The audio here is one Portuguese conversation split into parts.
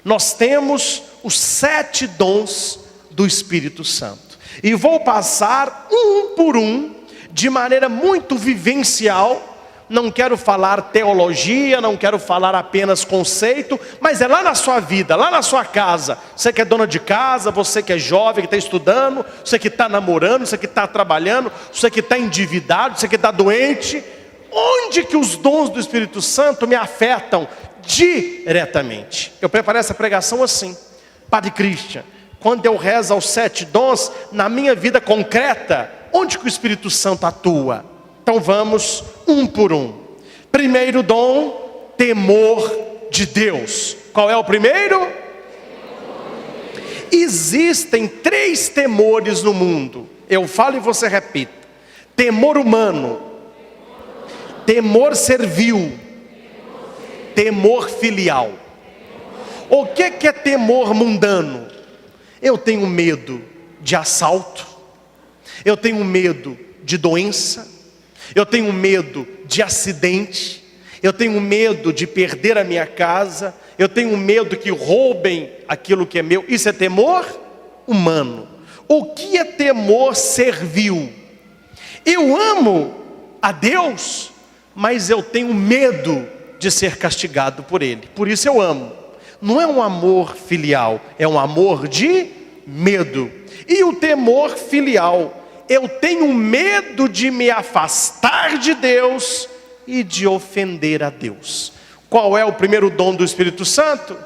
Nós temos os 7 dons do Espírito Santo. E vou passar um por um, de maneira muito vivencial. Não quero falar teologia, não quero falar apenas conceito, mas é lá na sua vida, lá na sua casa. Você que é dona de casa, você que é jovem, que está estudando, você que está namorando, você que está trabalhando, você que está endividado, você que está doente. Onde que os dons do Espírito Santo me afetam diretamente? Eu preparei essa pregação assim: Padre Christian, quando eu rezo aos 7 dons, na minha vida concreta, onde que o Espírito Santo atua? Então vamos um por um. Primeiro dom, temor de Deus. Qual é o primeiro? Existem 3 temores no mundo. Eu falo e você repita: temor humano, temor servil, temor filial. O que é temor mundano? Eu tenho medo de assalto, eu tenho medo de doença, eu tenho medo de acidente, eu tenho medo de perder a minha casa, eu tenho medo que roubem aquilo que é meu. Isso é temor humano. O que é temor servil? Eu amo a Deus, mas eu tenho medo de ser castigado por Ele, por isso eu amo. Não é um amor filial, é um amor de medo. E o temor filial: eu tenho medo de me afastar de Deus e de ofender a Deus. Qual é o primeiro dom do Espírito Santo?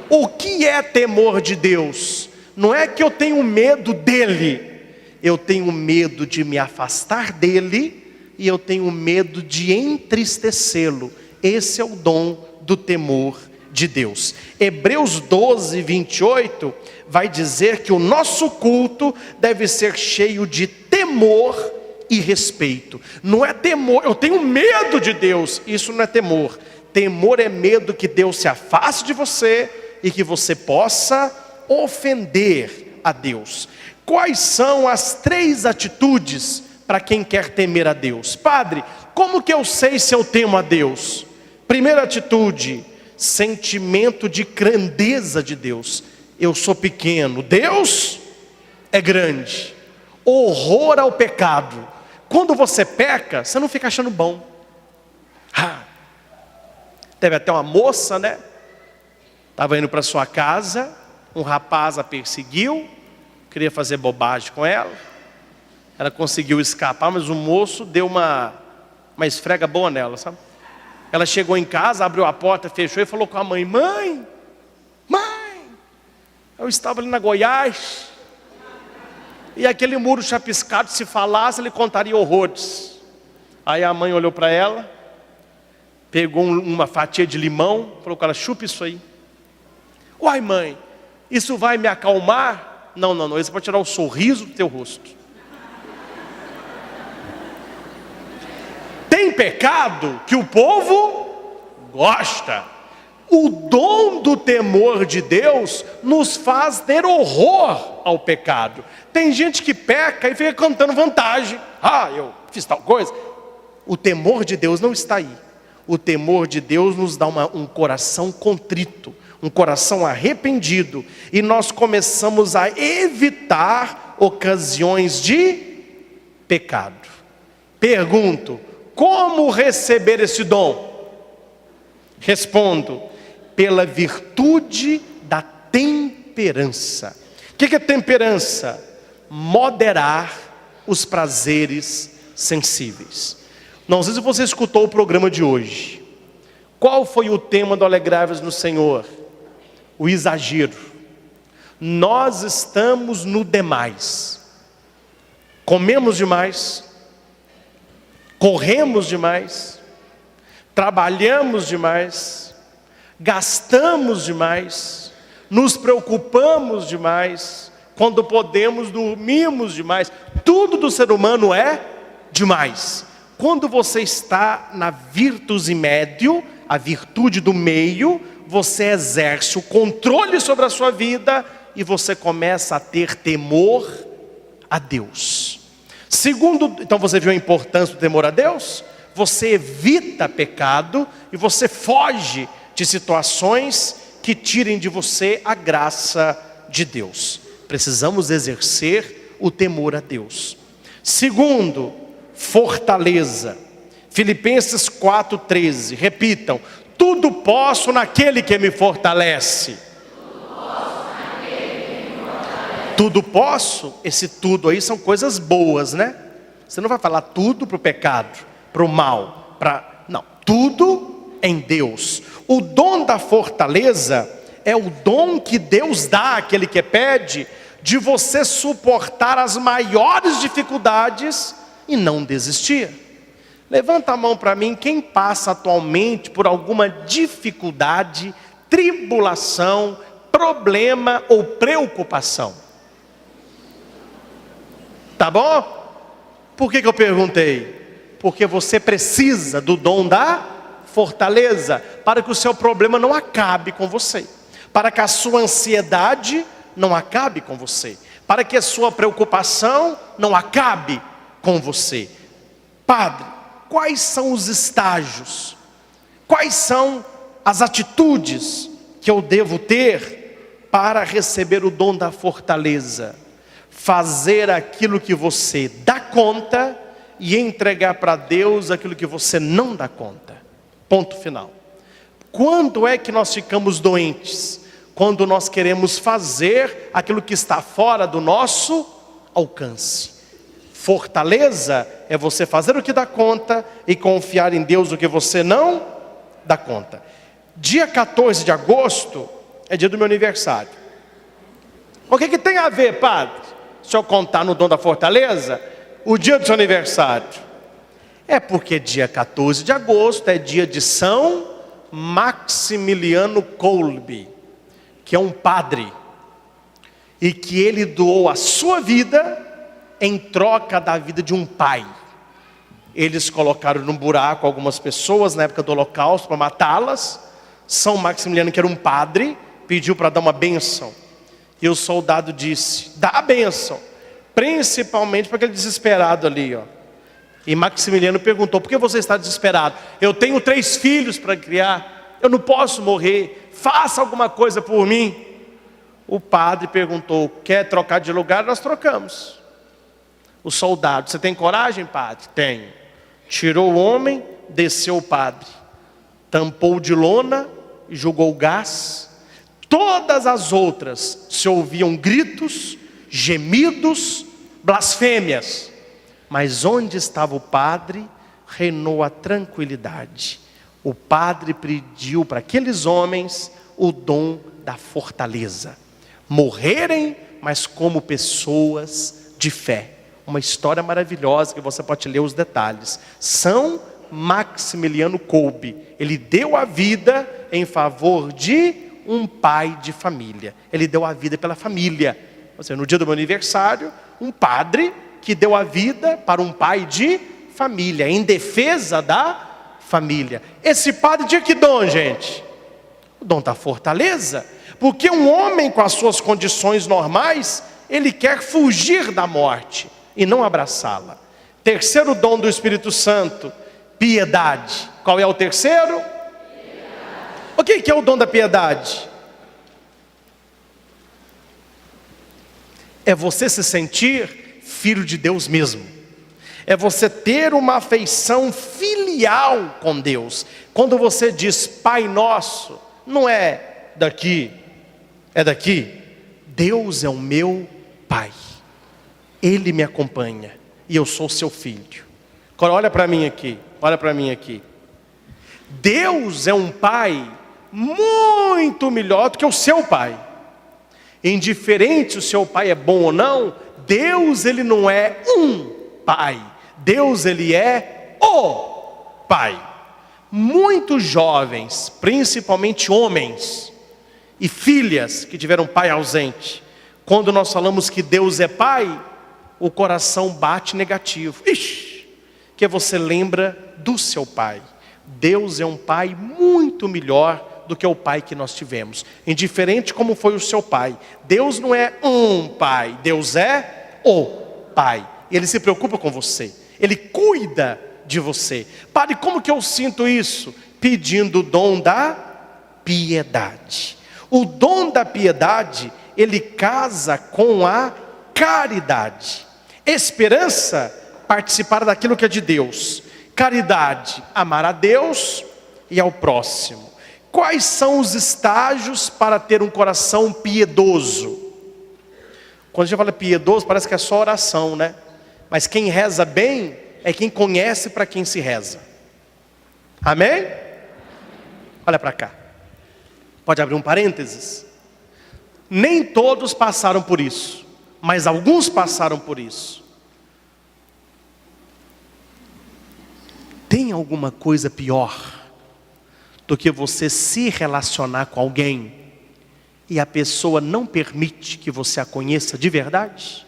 O que é temor de Deus? Não é que eu tenho medo dele, eu tenho medo de me afastar dele e eu tenho medo de entristecê-lo. Esse é o dom do temor de Deus. Hebreus 12, 28 vai dizer que o nosso culto deve ser cheio de temor e respeito. Não é temor, eu tenho medo de Deus, isso não é temor. Temor é medo que Deus se afaste de você e que você possa ofender a Deus. Quais são as 3 atitudes para quem quer temer a Deus? Padre, como que eu sei se eu temo a Deus? Primeira atitude: sentimento de grandeza de Deus. Eu sou pequeno, Deus é grande. Horror ao pecado. Quando você peca, você não fica achando bom. Teve até uma moça, né? Estava indo para sua casa, um rapaz a perseguiu, queria fazer bobagem com ela. Ela conseguiu escapar, mas o moço deu uma esfrega boa nela, sabe? Ela chegou em casa, abriu a porta, fechou e falou com a mãe: Mãe, eu estava ali na Goiás, e aquele muro chapiscado, se falasse, ele contaria horrores. Aí a mãe olhou para ela, pegou uma fatia de limão, falou com ela: chupa isso aí. Uai, mãe, isso vai me acalmar? Não, isso vai tirar o sorriso do teu rosto. Tem pecado que o povo gosta. O dom do temor de Deus nos faz ter horror ao pecado. Tem gente que peca e fica cantando vantagem: eu fiz tal coisa. O temor de Deus não está aí. O temor de Deus nos dá um coração contrito, um coração arrependido, e nós começamos a evitar ocasiões de pecado. Pergunto: como receber esse dom? Respondo: pela virtude da temperança. O que é temperança? Moderar os prazeres sensíveis. Não sei se você escutou o programa de hoje. Qual foi o tema do Alegrai-vos no Senhor? O exagero. Nós estamos no demais. Comemos demais, corremos demais, trabalhamos demais, gastamos demais, nos preocupamos demais, quando podemos dormimos demais. Tudo do ser humano é demais. Quando você está na virtus médio, a virtude do meio, você exerce o controle sobre a sua vida e você começa a ter temor a Deus. Segundo, então você viu a importância do temor a Deus? Você evita pecado e você foge de situações que tirem de você a graça de Deus. Precisamos exercer o temor a Deus. Segundo, fortaleza. Filipenses 4,13, repitam: tudo posso naquele que me fortalece. Tudo posso, esse tudo aí são coisas boas, né? Você não vai falar tudo para o pecado, para o mal, não, tudo em Deus. O dom da fortaleza é o dom que Deus dá àquele que pede, de você suportar as maiores dificuldades e não desistir. Levanta a mão para mim, quem passa atualmente por alguma dificuldade, tribulação, problema ou preocupação? Tá bom? Por que eu perguntei? Porque você precisa do dom da fortaleza, para que o seu problema não acabe com você, para que a sua ansiedade não acabe com você, para que a sua preocupação não acabe com você. Padre, quais são os estágios? Quais são as atitudes que eu devo ter para receber o dom da fortaleza? Fazer aquilo que você dá conta e entregar para Deus aquilo que você não dá conta. Ponto final. Quando é que nós ficamos doentes? Quando nós queremos fazer aquilo que está fora do nosso alcance. Fortaleza é você fazer o que dá conta e confiar em Deus o que você não dá conta. Dia 14 de agosto é dia do meu aniversário. O que tem a ver, padre? Se eu contar no dom da fortaleza, o dia do seu aniversário. É porque dia 14 de agosto é dia de São Maximiliano Kolbe, que é um padre, e que ele doou a sua vida em troca da vida de um pai. Eles colocaram num buraco algumas pessoas na época do Holocausto para matá-las. São Maximiliano, que era um padre, pediu para dar uma bênção. E o soldado disse: dá a bênção, principalmente para aquele desesperado ali, ó. E Maximiliano perguntou: por que você está desesperado? Eu tenho 3 filhos para criar, eu não posso morrer, faça alguma coisa por mim. O padre perguntou: quer trocar de lugar? Nós trocamos. O soldado: você tem coragem, padre? Tenho. Tirou o homem, desceu o padre, tampou de lona e jogou gás. Todas as outras se ouviam gritos, gemidos, blasfêmias. Mas onde estava o padre, reinou a tranquilidade. O padre pediu para aqueles homens o dom da fortaleza. Morrerem, mas como pessoas de fé. Uma história maravilhosa que você pode ler os detalhes. São Maximiliano Kolbe, ele deu a vida em favor de um pai de família. Ele deu a vida pela família. Ou seja, no dia do meu aniversário, um padre que deu a vida para um pai de família, em defesa da família. Esse padre tinha que dom, gente? O dom da fortaleza. Porque um homem com as suas condições normais, ele quer fugir da morte e não abraçá-la. Terceiro dom do Espírito Santo, piedade. Qual é o terceiro? O que é o dom da piedade? É você se sentir filho de Deus mesmo. É você ter uma afeição filial com Deus. Quando você diz Pai Nosso, não é daqui, é daqui. Deus é o meu Pai. Ele me acompanha e eu sou seu filho. Agora olha para mim aqui, olha para mim aqui. Deus é um Pai muito melhor do que o seu pai. Indiferente se o seu pai é bom ou não, Deus, ele não é um pai. Deus, ele é o Pai. Muitos jovens, principalmente homens e filhas que tiveram pai ausente, quando nós falamos que Deus é Pai, o coração bate negativo. Ixi, que você lembra do seu pai. Deus é um Pai muito melhor do que o pai que nós tivemos, indiferente como foi o seu pai. Deus não é um pai, Deus é o Pai. Ele se preocupa com você, Ele cuida de você. Padre, como que eu sinto isso? Pedindo o dom da piedade. O dom da piedade, ele casa com a caridade. Esperança, participar daquilo que é de Deus. Caridade, amar a Deus e ao próximo. Quais são os estágios para ter um coração piedoso? Quando a gente fala piedoso, parece que é só oração, né? Mas quem reza bem é quem conhece para quem se reza. Amém? Olha para cá. Pode abrir um parênteses? Nem todos passaram por isso, mas alguns passaram por isso. Tem alguma coisa pior do que você se relacionar com alguém e a pessoa não permite que você a conheça de verdade?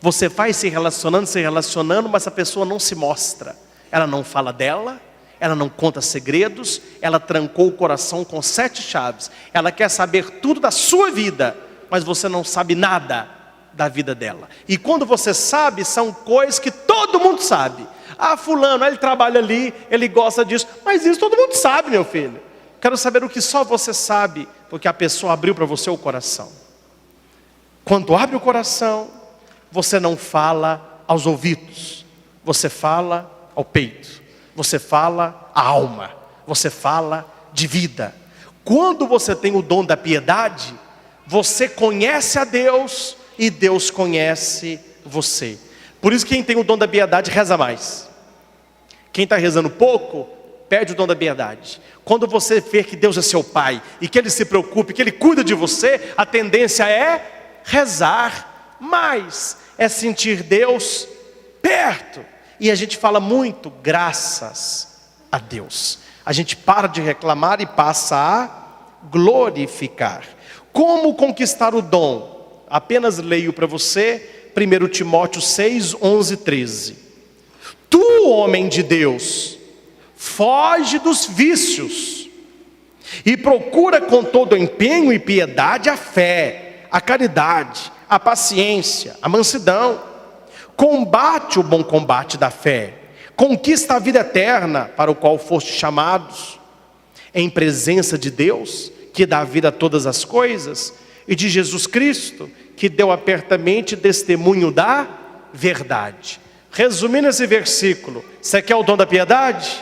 Você vai se relacionando, mas a pessoa não se mostra. Ela não fala dela, ela não conta segredos, ela trancou o coração com 7 chaves. Ela quer saber tudo da sua vida, mas você não sabe nada da vida dela. E quando você sabe, são coisas que todo mundo sabe. Ah, fulano, ele trabalha ali, ele gosta disso. Mas isso todo mundo sabe, meu filho. Quero saber o que só você sabe, porque a pessoa abriu para você o coração. Quando abre o coração, você não fala aos ouvidos, você fala ao peito, você fala à alma, você fala de vida. Quando você tem o dom da piedade, você conhece a Deus e Deus conhece você. Por isso quem tem o dom da piedade reza mais. Quem está rezando pouco, perde o dom da piedade. Quando você vê que Deus é seu Pai e que Ele se preocupe, que Ele cuida de você, a tendência é rezar mais, é sentir Deus perto. E a gente fala muito, graças a Deus. A gente para de reclamar e passa a glorificar. Como conquistar o dom? Apenas leio para você 1 Timóteo 6, 11, 13. Tu, homem de Deus, foge dos vícios e procura com todo empenho e piedade a fé, a caridade, a paciência, a mansidão. Combate o bom combate da fé, conquista a vida eterna para o qual foste chamados, em presença de Deus, que dá vida a todas as coisas, e de Jesus Cristo, que deu apertamente testemunho da verdade. Resumindo esse versículo, você quer o dom da piedade?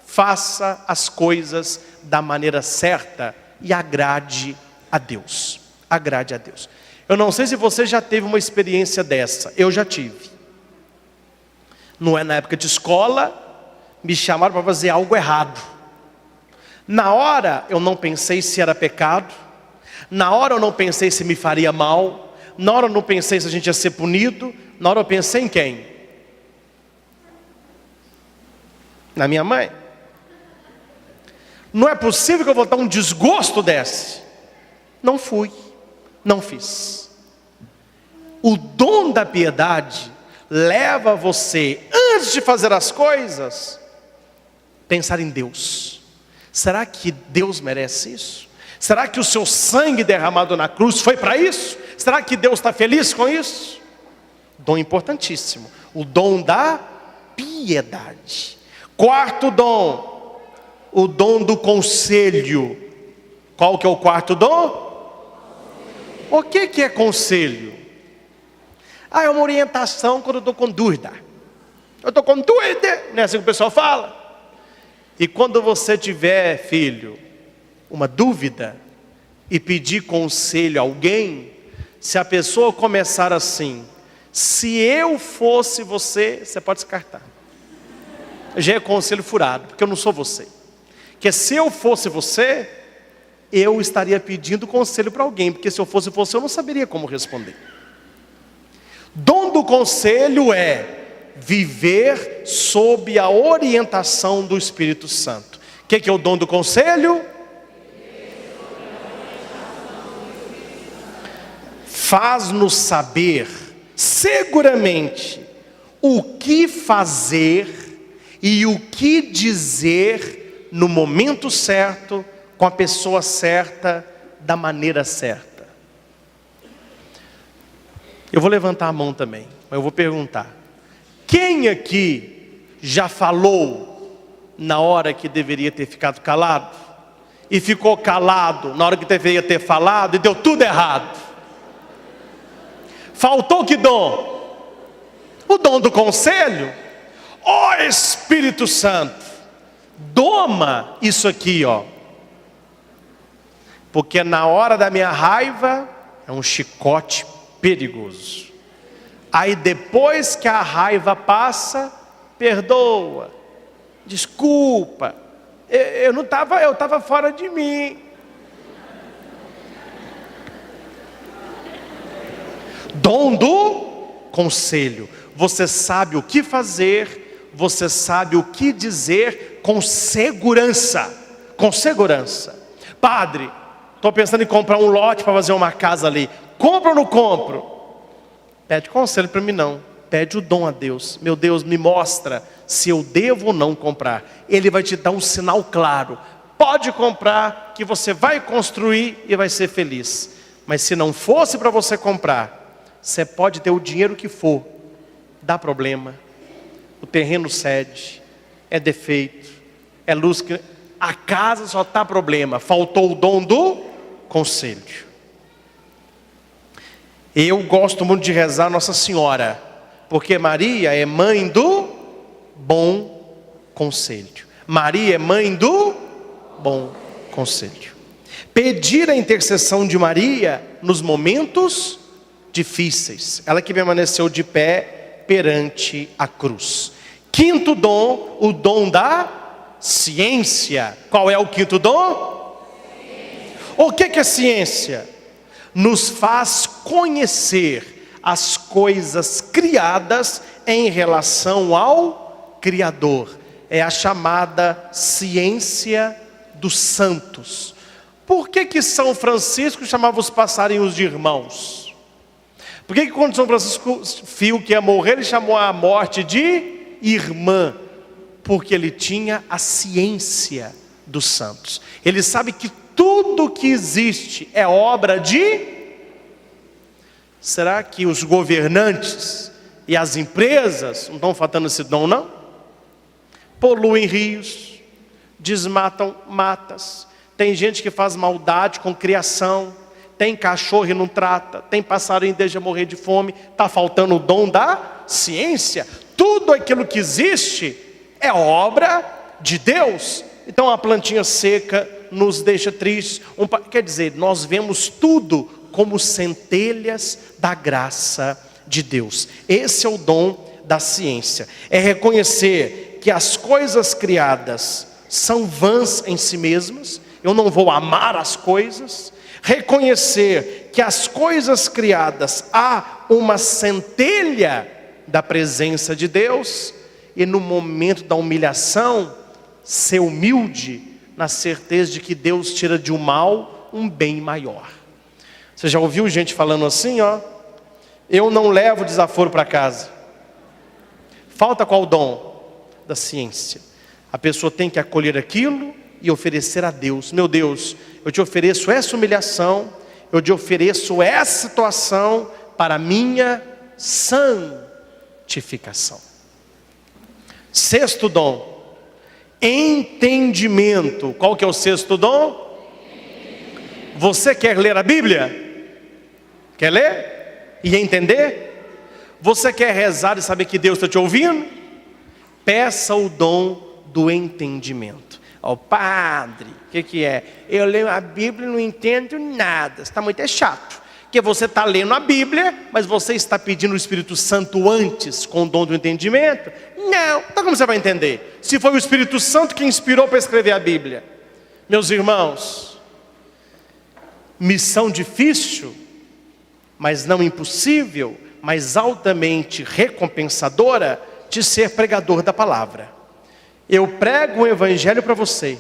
Faça as coisas da maneira certa e agrade a Deus. Agrade a Deus. Eu não sei se você já teve uma experiência dessa, eu já tive. Não é na época de escola, me chamaram para fazer algo errado. Na hora eu não pensei se era pecado, na hora eu não pensei se me faria mal, na hora eu não pensei se a gente ia ser punido, na hora eu pensei em quem? Na minha mãe. Não é possível que eu vou dar um desgosto desse. Não fui, não fiz. O dom da piedade leva você, antes de fazer as coisas, pensar em Deus. Será que Deus merece isso? Será que o seu sangue derramado na cruz foi para isso? Será que Deus está feliz com isso? Dom importantíssimo, o dom da piedade. Quarto dom, o dom do conselho. Qual que é o quarto dom? O que é conselho? É uma orientação quando eu estou com dúvida. Eu estou com dúvida, não é assim que o pessoal fala? E quando você tiver, filho, uma dúvida e pedir conselho a alguém, se a pessoa começar assim, se eu fosse você, você pode descartar. Já é conselho furado, porque eu não sou você. Que se eu fosse você, eu estaria pedindo conselho para alguém, porque se eu fosse você, eu não saberia como responder. Dom do conselho é viver sob a orientação do Espírito Santo. O que é o dom do conselho? Faz-nos saber seguramente o que fazer e o que dizer no momento certo, com a pessoa certa, da maneira certa. Eu vou levantar a mão também, mas eu vou perguntar: quem aqui já falou na hora que deveria ter ficado calado? e ficou calado na hora que deveria ter falado e deu tudo errado. Faltou que dom? O dom do conselho. Ó Espírito Santo, doma isso aqui, ó. Porque na hora da minha raiva é um chicote perigoso. Aí depois que a raiva passa, perdoa, desculpa, eu estava fora de mim. Dom do conselho. Você sabe o que fazer, você sabe o que dizer com segurança. Com segurança. Padre, estou pensando em comprar um lote para fazer uma casa ali. Compro ou não compro? Pede conselho para mim não. Pede o dom a Deus. Meu Deus, me mostra se eu devo ou não comprar. Ele vai te dar um sinal claro. Pode comprar, que você vai construir e vai ser feliz. Mas se não fosse para você comprar, você pode ter o dinheiro que for, dá problema, o terreno cede, é defeito, é luz que... A casa só está problema, faltou o dom do conselho. Eu gosto muito de rezar Nossa Senhora, porque Maria é mãe do bom conselho. Maria é mãe do bom conselho. Pedir a intercessão de Maria nos momentos difíceis. Ela que permaneceu de pé perante a cruz. Quinto dom, o dom da ciência. Qual é o quinto dom? O que é ciência? Nos faz conhecer as coisas criadas em relação ao Criador. É a chamada ciência dos santos. Por que São Francisco chamava os passarinhos de irmãos? Por que quando São Francisco viu que ia morrer, ele chamou a morte de irmã? Porque ele tinha a ciência dos santos. Ele sabe que tudo que existe é obra de... Será que os governantes e as empresas não estão faltando esse dom, não? Poluem rios, desmatam matas. Tem gente que faz maldade com criação. Tem cachorro e não trata, tem passarinho e deixa morrer de fome. Está faltando o dom da ciência. Tudo aquilo que existe é obra de Deus. Então a plantinha seca nos deixa tristes. Quer dizer, nós vemos tudo como centelhas da graça de Deus. Esse é o dom da ciência. É reconhecer que as coisas criadas são vãs em si mesmas. Eu não vou amar as coisas. Reconhecer que as coisas criadas há uma centelha da presença de Deus, e no momento da humilhação, ser humilde, na certeza de que Deus tira de um mal um bem maior. Você já ouviu gente falando assim, ó? Eu não levo desaforo para casa. Falta qual dom? Da ciência. A pessoa tem que acolher aquilo e oferecer a Deus. Meu Deus, eu te ofereço essa humilhação, eu te ofereço essa situação para a minha santificação. Sexto dom, entendimento. Qual que é o sexto dom? Você quer ler a Bíblia? Quer ler e entender? Você quer rezar e saber que Deus está te ouvindo? Peça o dom do entendimento. Ó, padre, o que é? Eu leio a Bíblia e não entendo nada. Está muito chato. Porque você está lendo a Bíblia, mas você está pedindo o Espírito Santo antes, com o dom do entendimento? Não. Então como você vai entender? Se foi o Espírito Santo que inspirou para escrever a Bíblia. Meus irmãos, missão difícil, mas não impossível, mas altamente recompensadora, de ser pregador da palavra. Eu prego o Evangelho para você.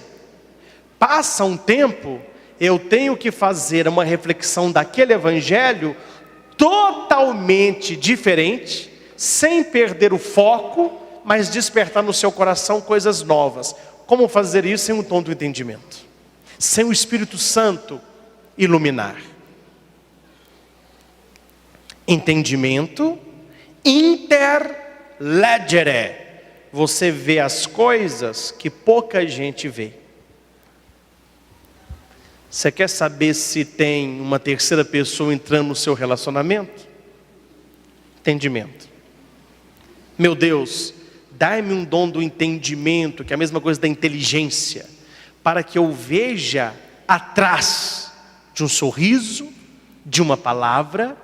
Passa um tempo, eu tenho que fazer uma reflexão daquele Evangelho totalmente diferente, sem perder o foco, mas despertar no seu coração coisas novas. Como fazer isso sem o dom do entendimento? Sem o Espírito Santo iluminar. Entendimento, interlegere. Você vê as coisas que pouca gente vê. Você quer saber se tem uma terceira pessoa entrando no seu relacionamento? Entendimento. Meu Deus, dai-me um dom do entendimento, que é a mesma coisa da inteligência, para que eu veja atrás de um sorriso, de uma palavra.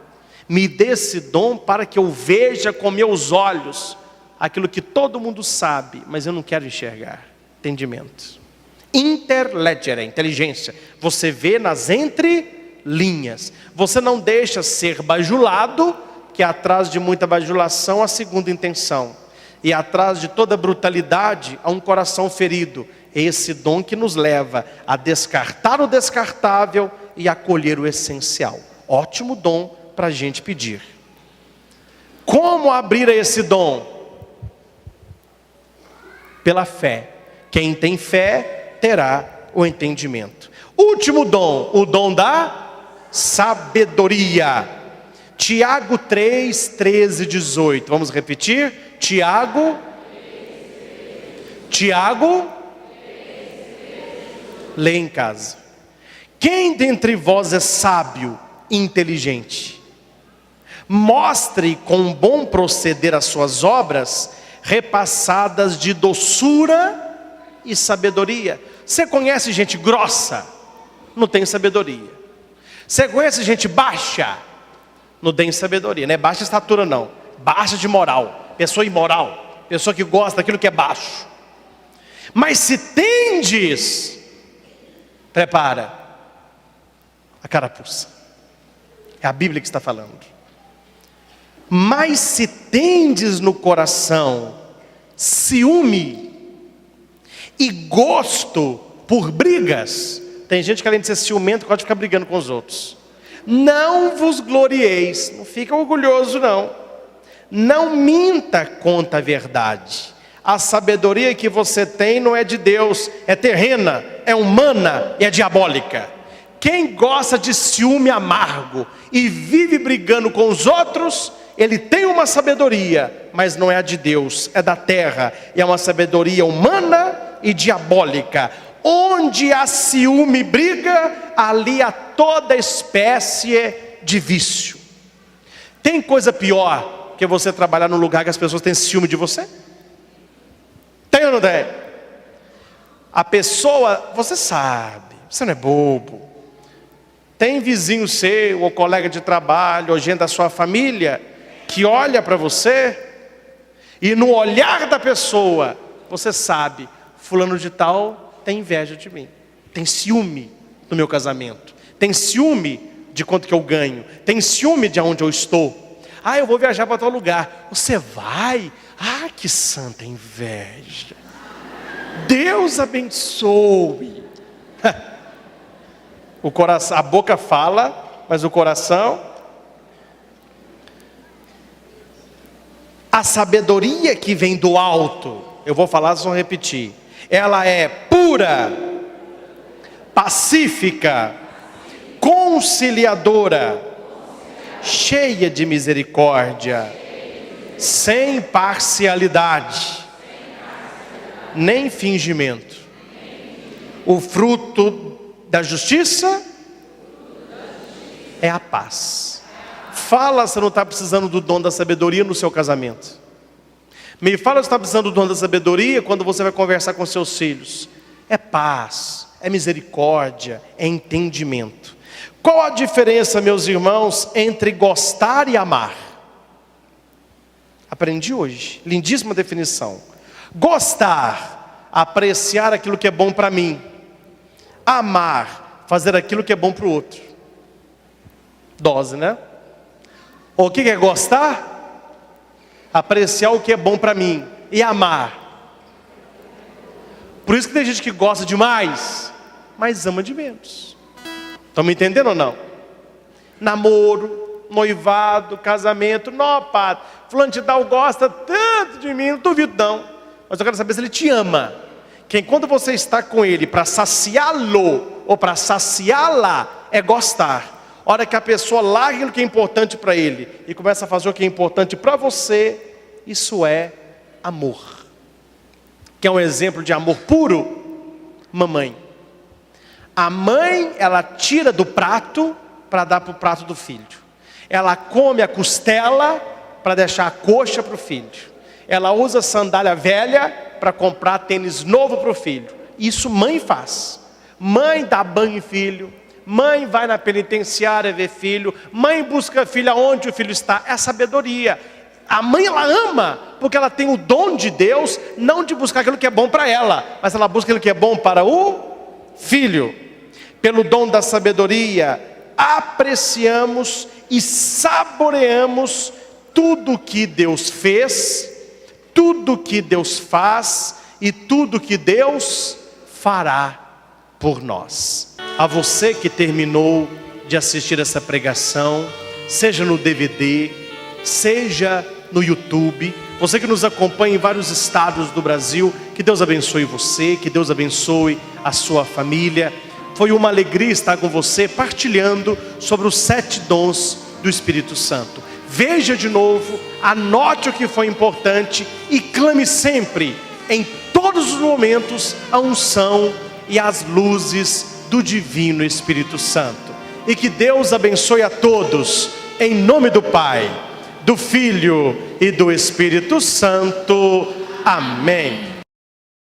Me dê esse dom para que eu veja com meus olhos aquilo que todo mundo sabe, mas eu não quero enxergar. Entendimento. Interlegere, inteligência. Você vê nas entrelinhas. Você não deixa ser bajulado, que atrás de muita bajulação há segunda intenção. E atrás de toda brutalidade há um coração ferido. É esse dom que nos leva a descartar o descartável e acolher o essencial. Ótimo dom para a gente pedir. Como abrir a esse dom? Pela fé. Quem tem fé terá o entendimento. Último dom, o dom da sabedoria. Tiago 3, 13 e 18. Vamos repetir? Tiago. Lê em casa. Quem dentre vós é sábio e inteligente? Mostre com bom proceder as suas obras, repassadas de doçura e sabedoria. Você conhece gente grossa? Não tem sabedoria. Você conhece gente baixa? Não tem sabedoria. Não é baixa estatura não, baixa de moral. Pessoa imoral, pessoa que gosta daquilo que é baixo. Mas se tendes, prepara a carapuça. É a Bíblia que está falando. Mas se tendes no coração ciúme e gosto por brigas. Tem gente que além de ser ciumento pode ficar brigando com os outros. Não vos glorieis, não fica orgulhoso não. Não minta contra a verdade. A sabedoria que você tem não é de Deus, é terrena, é humana e é diabólica. Quem gosta de ciúme amargo e vive brigando com os outros, ele tem uma sabedoria, mas não é a de Deus, é da terra. E é uma sabedoria humana e diabólica. Onde há ciúme e briga, ali há toda espécie de vício. Tem coisa pior que você trabalhar num lugar que as pessoas têm ciúme de você? Tem ou não tem? A pessoa, você sabe, você não é bobo. Tem vizinho seu, ou colega de trabalho, ou gente da sua família, que olha para você, e no olhar da pessoa, você sabe, fulano de tal tem inveja de mim, tem ciúme do meu casamento, tem ciúme de quanto que eu ganho, tem ciúme de onde eu estou. Ah, eu vou viajar para tal lugar. Você vai? Ah, que santa inveja. Deus abençoe. O coração, a boca fala, mas o coração. A sabedoria que vem do alto, eu vou falar, só repetir. Ela é pura, pacífica, conciliadora, cheia de misericórdia, sem parcialidade, nem fingimento. O fruto da justiça é a paz. Fala se não está precisando do dom da sabedoria no seu casamento. Me fala se está precisando do dom da sabedoria quando você vai conversar com seus filhos. É paz, é misericórdia, é entendimento. Qual a diferença, meus irmãos, entre gostar e amar? Aprendi hoje, lindíssima definição. Gostar, apreciar aquilo que é bom para mim. Amar, fazer aquilo que é bom para o outro. Dose, né? O que é gostar? Apreciar o que é bom para mim. E amar. Por isso que tem gente que gosta demais, mas ama de menos. Estão me entendendo ou não? Namoro, noivado, casamento. Não, padre, fulano de tal gosta tanto de mim, não duvido não. Mas eu quero saber se ele te ama. Que enquanto você está com ele para saciá-lo ou para saciá-la, é gostar. A hora que a pessoa larga aquilo que é importante para ele e começa a fazer o que é importante para você, isso é amor. Que é um exemplo de amor puro? Mamãe. A mãe, ela tira do prato para dar para o prato do filho. Ela come a costela para deixar a coxa para o filho. Ela usa sandália velha para comprar tênis novo para o filho. Isso mãe faz. Mãe dá banho em filho. Mãe vai na penitenciária ver filho. Mãe busca filho aonde o filho está. É sabedoria. A mãe, ela ama, porque ela tem o dom de Deus, não de buscar aquilo que é bom para ela, mas ela busca aquilo que é bom para o filho. Pelo dom da sabedoria, apreciamos e saboreamos tudo que Deus fez, tudo que Deus faz e tudo que Deus fará por nós. A você que terminou de assistir essa pregação, seja no DVD, seja no YouTube, você que nos acompanha em vários estados do Brasil, que Deus abençoe você, que Deus abençoe a sua família. Foi uma alegria estar com você partilhando sobre os 7 dons do Espírito Santo. Veja de novo, anote o que foi importante e clame sempre, em todos os momentos, a unção e as luzes do Divino Espírito Santo. E que Deus abençoe a todos, em nome do Pai, do Filho e do Espírito Santo. Amém.